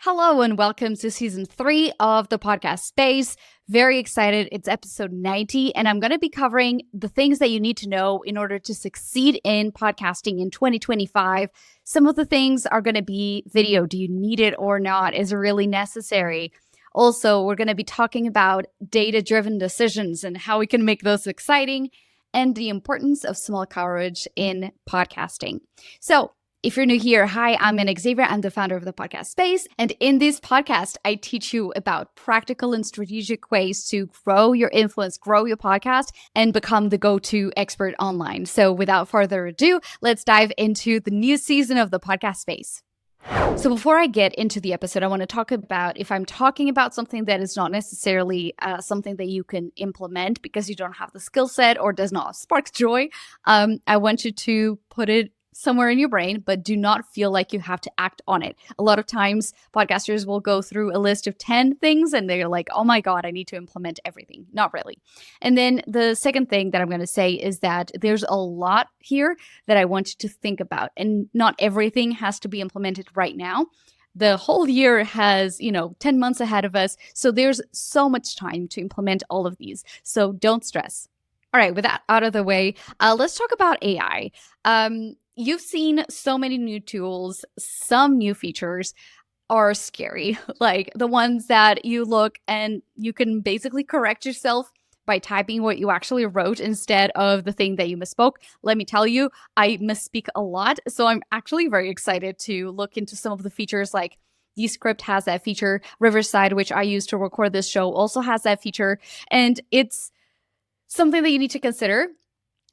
Hello and welcome to season 3 of the podcast space. Very excited. It's episode 90, and I'm going to be covering the things that you need to know in order to succeed in podcasting in 2025. Some of the things are going to be video. Do you need it or not? Is it really necessary? Also, we're going to be talking about data-driven decisions and how we can make those exciting and the importance of small coverage in podcasting. So, if you're new here, hi, I'm Anna Xavier. I'm the founder of the podcast space. And in this podcast, I teach you about practical and strategic ways to grow your influence, grow your podcast, and become the go-to expert online. So without further ado, let's dive into the new season of the podcast space. So before I get into the episode, I want to talk about if I'm talking about something that is not necessarily something that you can implement because you don't have the skill set or does not spark joy, I want you to put it somewhere in your brain, but do not feel like you have to act on it. A lot of times podcasters will go through a list of 10 things and they're like, oh my God, I need to implement everything. Not really. And then the second thing that I'm going to say is that there's a lot here that I want you to think about, and not everything has to be implemented right now. The whole year has, 10 months ahead of us. So there's so much time to implement all of these. So don't stress. All right, with that out of the way, let's talk about AI. You've seen so many new tools. Some new features are scary, like the ones that you look and you can basically correct yourself by typing what you actually wrote instead of the thing that you misspoke. Let me tell you, I misspeak a lot. So I'm actually very excited to look into some of the features, like Descript has that feature. Riverside, which I use to record this show, also has that feature. And it's something that you need to consider.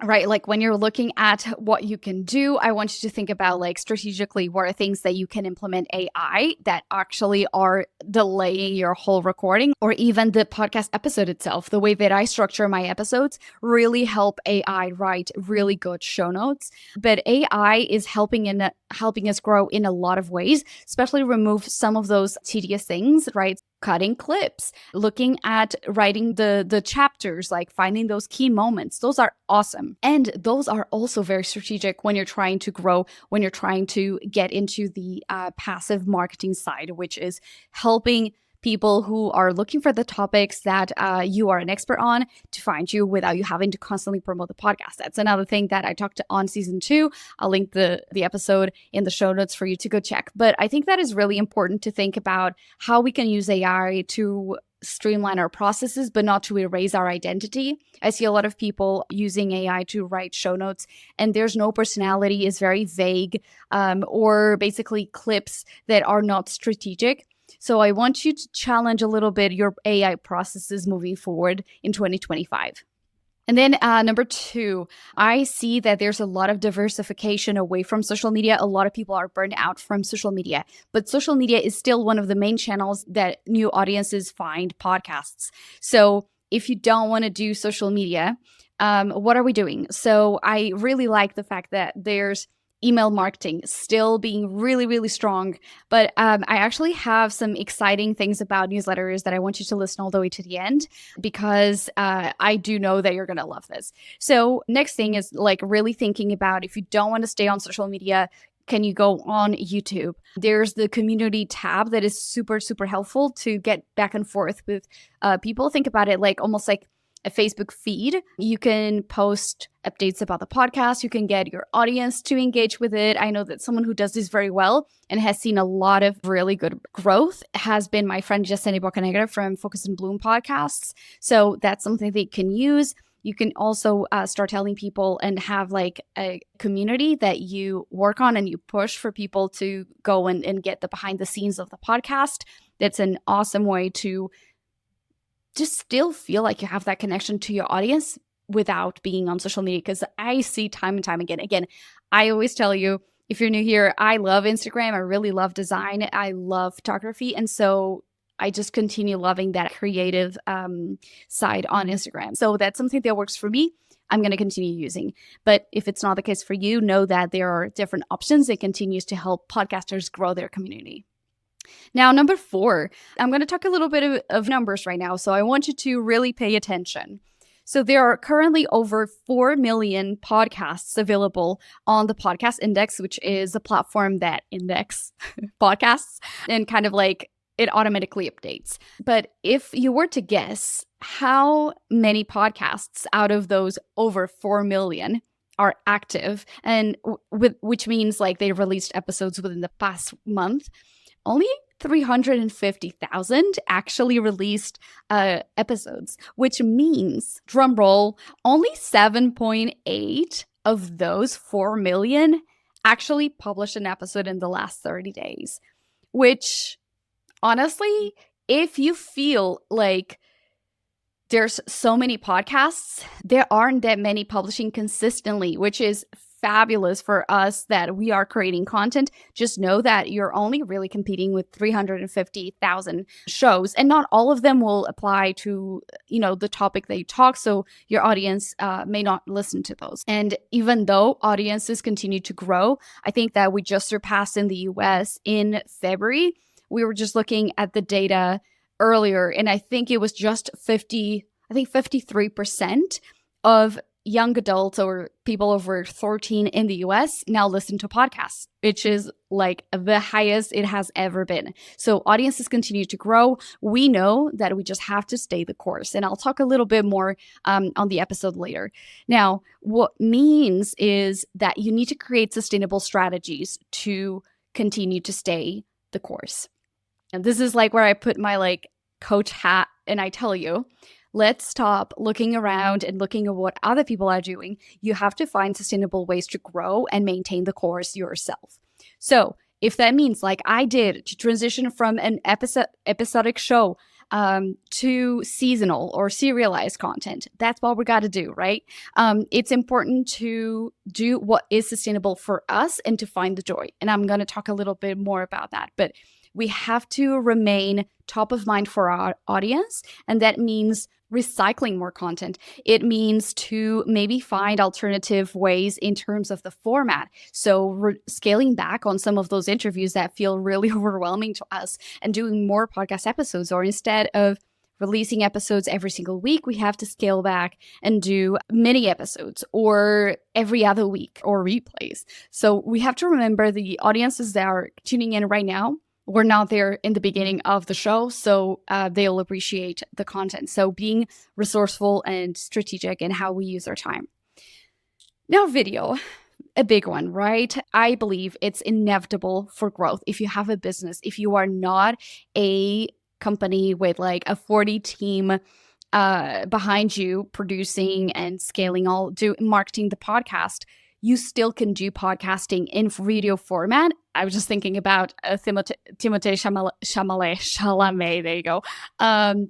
Right? Like when you're looking at what you can do, I want you to think about like strategically what are things that you can implement AI that actually are delaying your whole recording or even the podcast episode itself. The way that I structure my episodes really help AI write really good show notes. But AI is helping us grow in a lot of ways, especially remove some of those tedious things, right? Cutting clips, looking at writing the chapters, like finding those key moments. Those are awesome. And those are also very strategic when you're trying to grow, when you're trying to get into the passive marketing side, which is helping people who are looking for the topics that you are an expert on to find you without you having to constantly promote the podcast. That's another thing that I talked on season 2. I'll link the episode in the show notes for you to go check. But I think that is really important to think about how we can use AI to streamline our processes, but not to erase our identity. I see a lot of people using AI to write show notes, and there's no personality, is very vague, or basically clips that are not strategic. So I want you to challenge a little bit your AI processes moving forward in 2025. And then number 2, I see that there's a lot of diversification away from social media. A lot of people are burned out from social media, but social media is still one of the main channels that new audiences find podcasts. So if you don't want to do social media, what are we doing? So I really like the fact that there's email marketing still being really, really strong. But I actually have some exciting things about newsletters that I want you to listen all the way to the end, because I do know that you're going to love this. So next thing is like really thinking about, if you don't want to stay on social media, can you go on YouTube? There's the community tab that is super, super helpful to get back and forth with people. Think about it like almost like a Facebook feed. You can post updates about the podcast. You can get your audience to engage with it. I know that someone who does this very well and has seen a lot of really good growth has been my friend Jessene Bocanegra from Focus and Bloom podcasts. So that's something they can use. You can also start telling people and have like a community that you work on and you push for people to go and get the behind the scenes of the podcast. That's an awesome way to just still feel like you have that connection to your audience without being on social media. Because I see time and time again, I always tell you, if you're new here, I love Instagram. I really love design. I love photography. And so I just continue loving that creative side on Instagram. So that's something that works for me. I'm going to continue using. But if it's not the case for you, know that there are different options that continues to help podcasters grow their community. Now, number 4, I'm going to talk a little bit of numbers right now. So I want you to really pay attention. So there are currently over 4 million podcasts available on the Podcast Index, which is a platform that index podcasts and kind of like it automatically updates. But if you were to guess how many podcasts out of those over 4 million are active, and which means like they released episodes within the past month, only 350,000 actually released episodes, which means, drum roll, only 7.8 of those 4 million actually published an episode in the last 30 days. Which, honestly, if you feel like there's so many podcasts, there aren't that many publishing consistently, which is fabulous for us that we are creating content. Just know that you're only really competing with 350,000 shows, and not all of them will apply to, the topic that you talk. So your audience may not listen to those. And even though audiences continue to grow, I think that we just surpassed in the US in February. We were just looking at the data earlier, and I think it was just 53% of young adults or people over 13 in the US now listen to podcasts, which is like the highest it has ever been. So audiences continue to grow. We know that we just have to stay the course. And I'll talk a little bit more on the episode later. Now, what means is that you need to create sustainable strategies to continue to stay the course. And this is like where I put my like coach hat and I tell you, let's stop looking around and looking at what other people are doing. You have to find sustainable ways to grow and maintain the course yourself. So if that means, like I did, to transition from an episodic show to seasonal or serialized content, that's what we got to do, right? It's important to do what is sustainable for us and to find the joy. And I'm going to talk a little bit more about that. But we have to remain top of mind for our audience, and that means recycling more content. It means to maybe find alternative ways in terms of the format. So scaling back on some of those interviews that feel really overwhelming to us and doing more podcast episodes, or instead of releasing episodes every single week, we have to scale back and do mini episodes or every other week or replays. So we have to remember the audiences that are tuning in right now were not there in the beginning of the show, so they'll appreciate the content. So being resourceful and strategic in how we use our time. Now, video, a big one, right? I believe it's inevitable for growth. If you have a business, if you are not a company with like a 40 team behind you producing and scaling marketing the podcast, you still can do podcasting in video format. I was just thinking about Timothée Chalamet, there you go,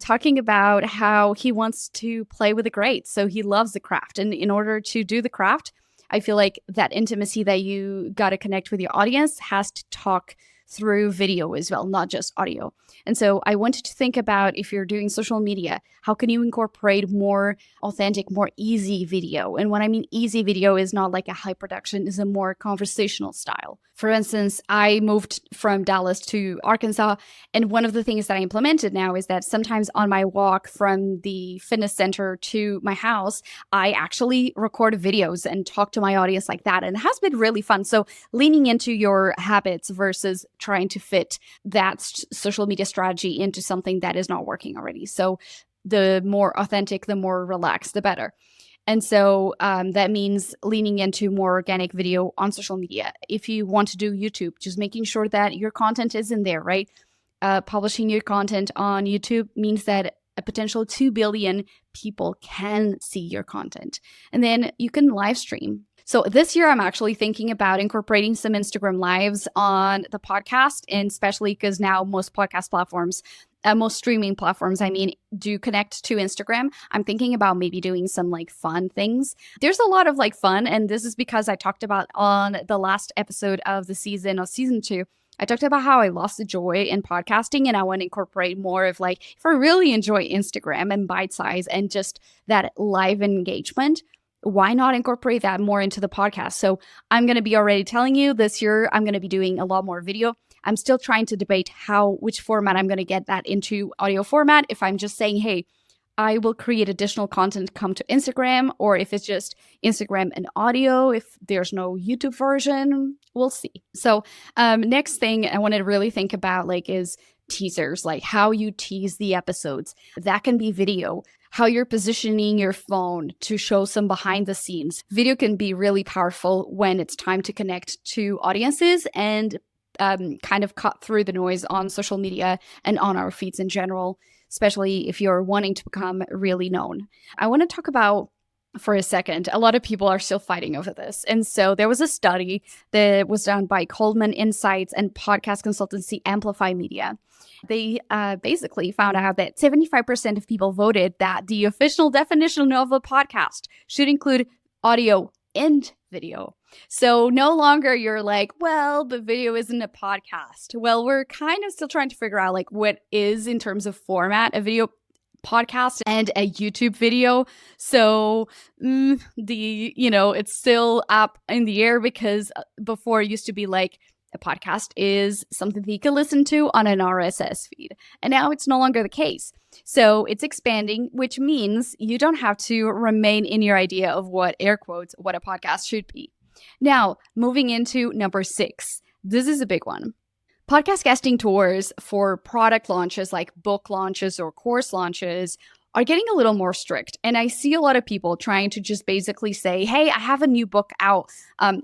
talking about how he wants to play with the greats. So he loves the craft. And in order to do the craft, I feel like that intimacy that you got to connect with your audience has to talk through video as well, not just audio. And so I wanted to think about, if you're doing social media, how can you incorporate more authentic, more easy video? And what I mean easy video is not like a high production, is a more conversational style. For instance, I moved from Dallas to Arkansas, and one of the things that I implemented now is that sometimes on my walk from the fitness center to my house, I actually record videos and talk to my audience like that. And it has been really fun. So leaning into your habits versus trying to fit that social media strategy into something that is not working already. So the more authentic, the more relaxed, the better. And so that means leaning into more organic video on social media. If you want to do YouTube, just making sure that your content is in there, right? Publishing your content on YouTube means that a potential 2 billion people can see your content. And then you can live stream. So this year, I'm actually thinking about incorporating some Instagram lives on the podcast, and especially because now most podcast platforms, most streaming platforms, do connect to Instagram. I'm thinking about maybe doing some like fun things. There's a lot of like fun, and this is because I talked about on the last episode of the season two, I talked about how I lost the joy in podcasting, and I want to incorporate more of like, if I really enjoy Instagram and bite size and just that live engagement, why not incorporate that more into the podcast? So I'm going to be already telling you this year, I'm going to be doing a lot more video. I'm still trying to debate which format I'm going to get that into audio format. If I'm just saying, hey, I will create additional content come to Instagram, or if it's just Instagram and audio, if there's no YouTube version, we'll see. So next thing I want to really think about is teasers, like how you tease the episodes. That can be video, how you're positioning your phone to show some behind the scenes. Video can be really powerful when it's time to connect to audiences and kind of cut through the noise on social media and on our feeds in general, especially if you're wanting to become really known. I want to talk about, for a second, a lot of people are still fighting over this. And so there was a study that was done by Coleman Insights and podcast consultancy Amplify Media. They basically found out that 75% of people voted that the official definition of a podcast should include audio and video. So no longer you're like, well, the video isn't a podcast. Well, we're kind of still trying to figure out what is, in terms of format, a video podcast and a YouTube video. So it's still up in the air, because before it used to be a podcast is something that you can listen to on an RSS feed. And now it's no longer the case. So it's expanding, which means you don't have to remain in your idea of what, air quotes, what a podcast should be. Now, moving into number 6. This is a big one. Podcast guesting tours for product launches like book launches or course launches are getting a little more strict. And I see a lot of people trying to just basically say, hey, I have a new book out,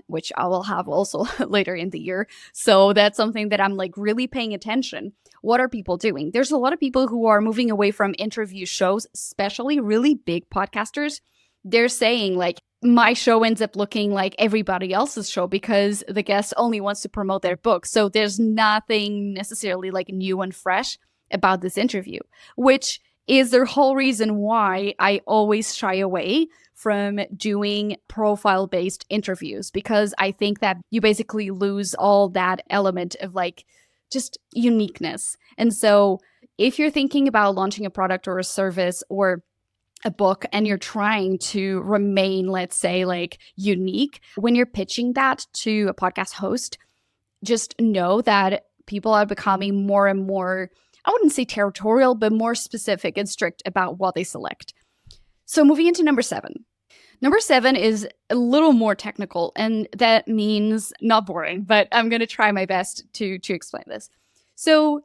which I will have also later in the year. So that's something that I'm really paying attention. What are people doing? There's a lot of people who are moving away from interview shows, especially really big podcasters. They're saying my show ends up looking like everybody else's show because the guest only wants to promote their book. So there's nothing necessarily new and fresh about this interview, which is the whole reason why I always shy away from doing profile-based interviews, because I think that you basically lose all that element of just uniqueness. And so if you're thinking about launching a product or a service or a book and you're trying to remain, let's say, unique, when you're pitching that to a podcast host, just know that people are becoming more and more, I wouldn't say territorial, but more specific and strict about what they select. So moving into number 7. Number 7 is a little more technical, and that means not boring, but I'm going to try my best to explain this. So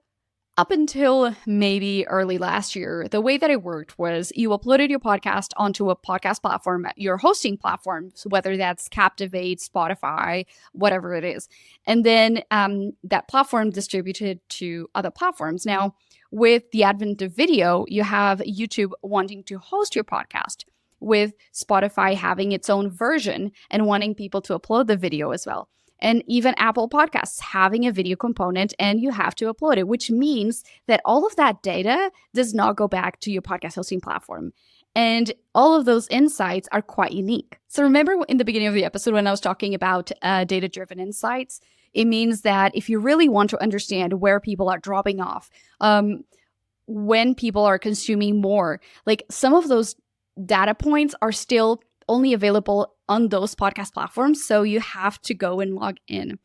up until maybe early last year, the way that it worked was you uploaded your podcast onto a podcast platform, your hosting platform, so whether that's Captivate, Spotify, whatever it is. And then that platform distributed to other platforms. Now, with the advent of video, you have YouTube wanting to host your podcast, with Spotify having its own version and wanting people to upload the video as well. And even Apple Podcasts having a video component, and you have to upload it, which means that all of that data does not go back to your podcast hosting platform. And all of those insights are quite unique. So remember in the beginning of the episode when I was talking about data-driven insights, it means that if you really want to understand where people are dropping off, when people are consuming more, some of those data points are still only available on those podcast platforms, so you have to go and log in.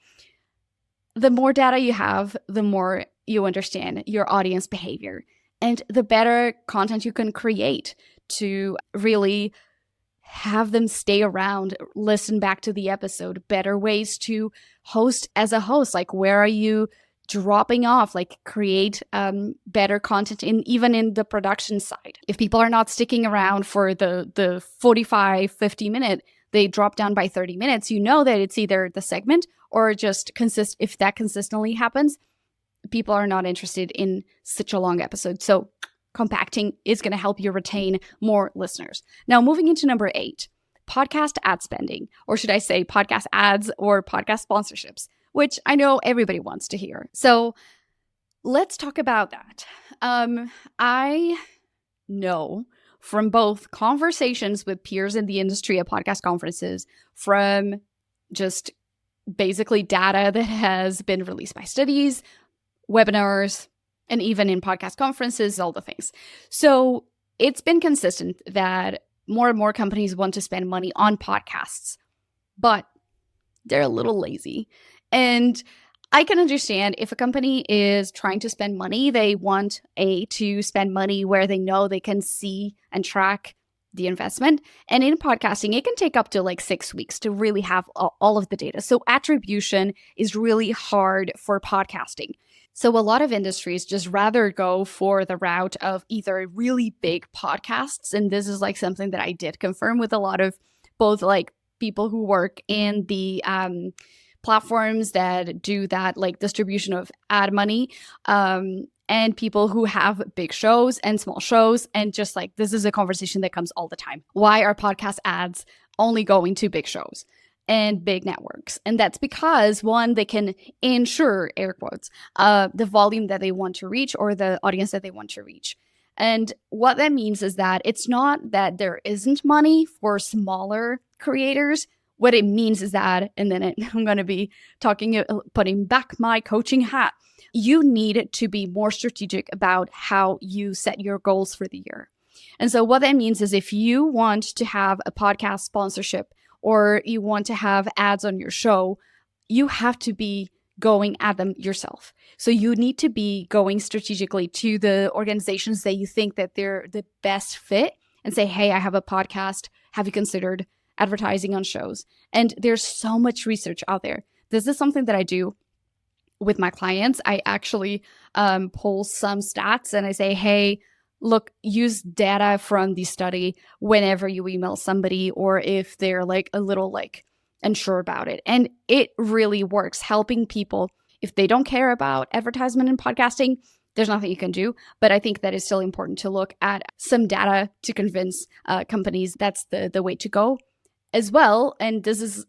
The more data you have, the more you understand your audience behavior, and the better content you can create to really have them stay around, listen back to the episode, better ways to host as a host, where are you dropping off, create better content even in the production side. If people are not sticking around for the 45, 50 minute, they drop down by 30 minutes, you know that it's either the segment or just if that consistently happens, people are not interested in such a long episode. So compacting is going to help you retain more listeners. Now, moving into number 8, podcast ad spending, or should I say podcast ads or podcast sponsorships, which I know everybody wants to hear. So let's talk about that. I know from both conversations with peers in the industry at podcast conferences, from just basically data that has been released by studies, webinars, and even in podcast conferences, all the things. So it's been consistent that more and more companies want to spend money on podcasts, but they're a little lazy. And I can understand if a company is trying to spend money, they want to spend money where they know they can see and track the investment. And in podcasting, it can take up to like 6 weeks to really have all of the data. So attribution is really hard for podcasting. So a lot of industries just rather go for the route of either really big podcasts. And this is like something that I did confirm with a lot of both like people who work in the platforms that do that like distribution of ad money, and people who have big shows and small shows. And just like, this is a conversation that comes all the time. Why are podcast ads only going to big shows and big networks? And that's because, one, they can ensure, air quotes, the volume that they want to reach or the audience that they want to reach. And what that means is that it's not that there isn't money for smaller creators. What it means is that, and then I'm going to be putting back my coaching hat, you need to be more strategic about how you set your goals for the year. And so what that means is if you want to have a podcast sponsorship or you want to have ads on your show, you have to be going at them yourself. So you need to be going strategically to the organizations that you think that they're the best fit and say, hey, I have a podcast. Have you considered advertising on shows? And there's so much research out there. This is something that I do with my clients. I actually pull some stats and I say, hey, look, use data from the study whenever you email somebody or if they're like a little like unsure about it. And it really works, helping people. If they don't care about advertisement and podcasting, there's nothing you can do. But I think that it's still important to look at some data to convince companies that's the way to go as well. And this is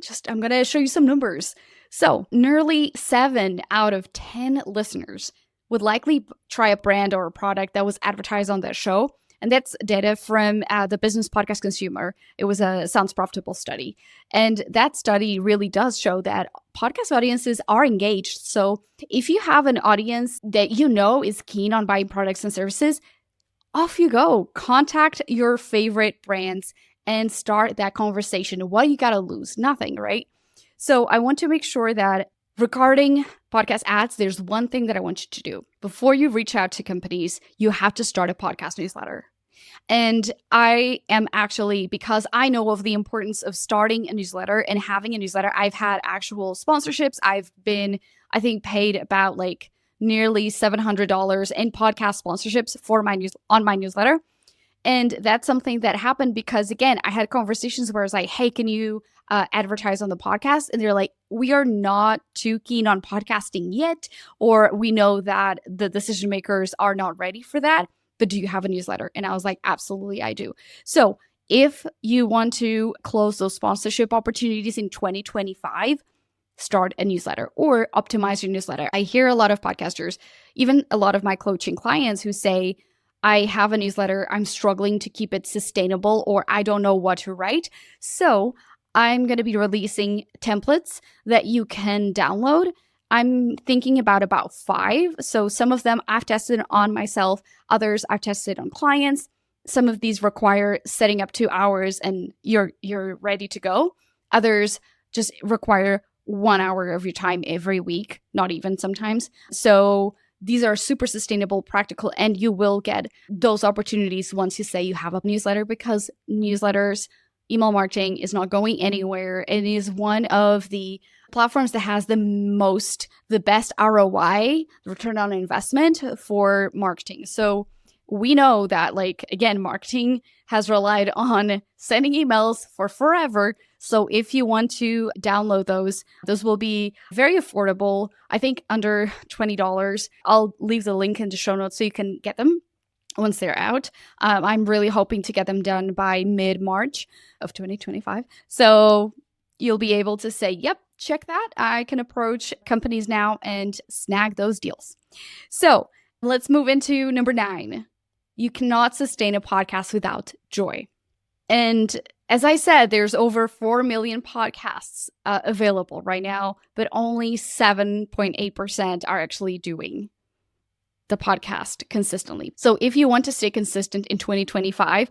just, I'm going to show you some numbers. So nearly 7 out of 10 listeners would likely try a brand or a product that was advertised on their show. And that's data from the Business Podcast Consumer. It was a Sounds Profitable study. And that study really does show that podcast audiences are engaged. So if you have an audience that you know is keen on buying products and services, off you go. Contact your favorite brands and start that conversation. What do you got to lose? Nothing, right? So I want to make sure that regarding podcast ads, there's one thing that I want you to do. Before you reach out to companies, you have to start a podcast newsletter. And I am actually, because I know of the importance of starting a newsletter and having a newsletter, I've had actual sponsorships. I've been, I think, paid about like nearly $700 in podcast sponsorships for on my newsletter. And that's something that happened because, again, I had conversations where I was like, hey, can you advertise on the podcast? And they're like, we are not too keen on podcasting yet, or we know that the decision makers are not ready for that, but do you have a newsletter? And I was like, absolutely, I do. So if you want to close those sponsorship opportunities in 2025, start a newsletter or optimize your newsletter. I hear a lot of podcasters, even a lot of my coaching clients who say, I have a newsletter, I'm struggling to keep it sustainable, or I don't know what to write. So I'm going to be releasing templates that you can download. I'm thinking about 5. So some of them I've tested on myself. Others I've tested on clients. Some of these require setting up 2 hours and you're ready to go. Others just require 1 hour of your time every week, not even sometimes. So these are super sustainable, practical, and you will get those opportunities once you say you have a newsletter, because newsletters, email marketing is not going anywhere. It is one of the platforms that has the best ROI, return on investment for marketing. So we know that, like, again, marketing has relied on sending emails for forever. So if you want to download those will be very affordable. I think under $20. I'll leave the link in the show notes so you can get them once they're out. I'm really hoping to get them done by mid-March of 2025. So you'll be able to say, yep, check that. I can approach companies now and snag those deals. So let's move into number 9. You cannot sustain a podcast without joy. And as I said, there's over 4 million podcasts available right now, but only 7.8% are actually doing the podcast consistently. So if you want to stay consistent in 2025,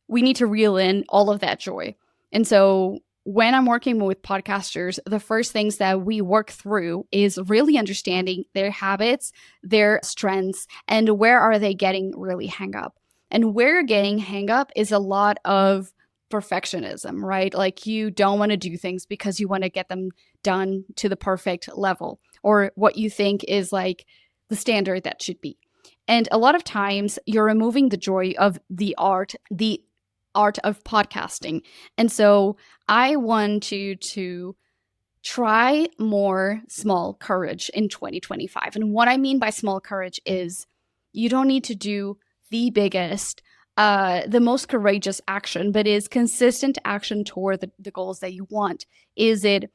we need to reel in all of that joy. And so when I'm working with podcasters, the first things that we work through is really understanding their habits, their strengths, and where are they getting really hang up. And where getting hang up is a lot of perfectionism, right? Like you don't want to do things because you want to get them done to the perfect level or what you think is like the standard that should be. And a lot of times you're removing the joy of the art of podcasting. And so I want you to try more small courage in 2025. And what I mean by small courage is you don't need to do the biggest, the most courageous action, but is consistent action toward the goals that you want. Is it,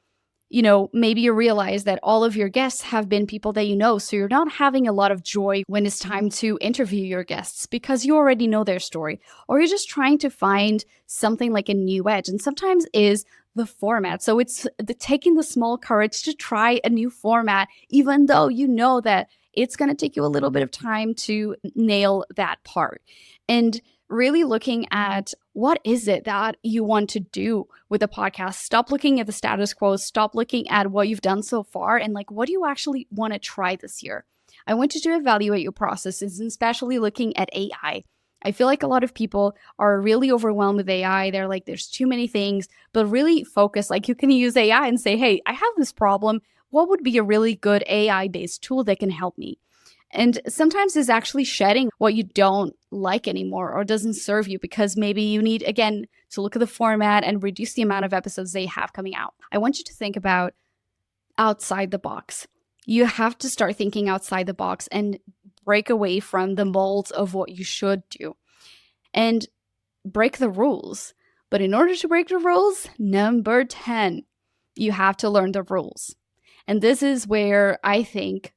maybe you realize that all of your guests have been people that you know, so you're not having a lot of joy when it's time to interview your guests because you already know their story, or you're just trying to find something like a new edge. And sometimes is the format. So it's taking the small courage to try a new format, even though you know that it's going to take you a little bit of time to nail that part. And really looking at what is it that you want to do with a podcast. Stop looking at the status quo. Stop looking at what you've done so far and like, what do you actually want to try this year? I want you to evaluate your processes, and especially looking at AI. I feel like a lot of people are really overwhelmed with AI. They're like, there's too many things, but really focus. Like you can use AI and say, hey, I have this problem. What would be a really good AI-based tool that can help me? And sometimes it's actually shedding what you don't like anymore or doesn't serve you because maybe you need, again, to look at the format and reduce the amount of episodes they have coming out. I want you to think about outside the box. You have to start thinking outside the box and break away from the molds of what you should do and break the rules. But in order to break the rules, number 10, you have to learn the rules. And this is where I think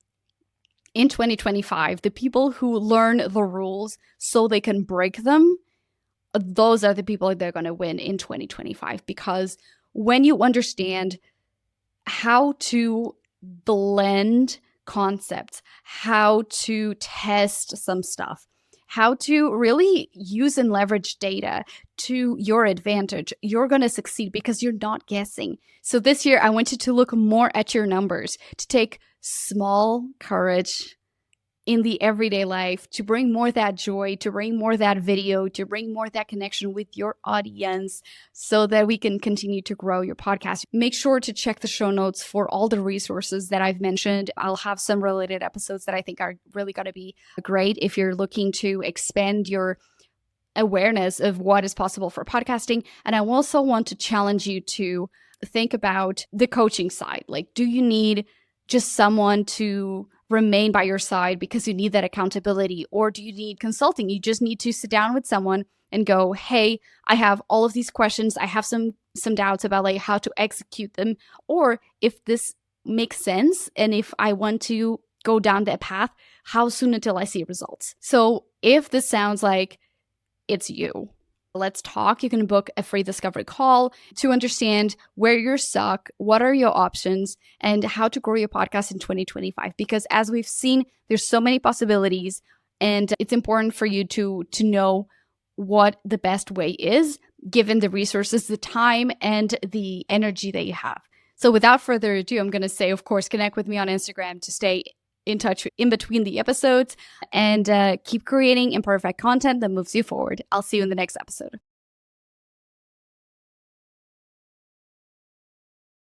in 2025, the people who learn the rules so they can break them, those are the people that are going to win in 2025. Because when you understand how to blend concepts, how to test some stuff, how to really use and leverage data to your advantage, you're going to succeed because you're not guessing. So this year, I want you to look more at your numbers, to take small courage in the everyday life, to bring more that joy, to bring more that video, to bring more that connection with your audience so that we can continue to grow your podcast. Make sure to check the show notes for all the resources that I've mentioned. I'll have some related episodes that I think are really going to be great if you're looking to expand your awareness of what is possible for podcasting. And I also want to challenge you to think about the coaching side. Like, do you need just someone to remain by your side because you need that accountability? Or do you need consulting? You just need to sit down with someone and go, hey, I have all of these questions. I have some doubts about like how to execute them. Or if this makes sense and if I want to go down that path, how soon until I see results? So if this sounds like it's you, let's talk. You can book a free discovery call to understand where you're stuck, what are your options, and how to grow your podcast in 2025. Because as we've seen, there's so many possibilities, and it's important for you to know what the best way is, given the resources, the time, and the energy that you have. So without further ado, I'm going to say, of course, connect with me on Instagram to stay in touch in between the episodes and keep creating imperfect content that moves you forward. I'll see you in the next episode.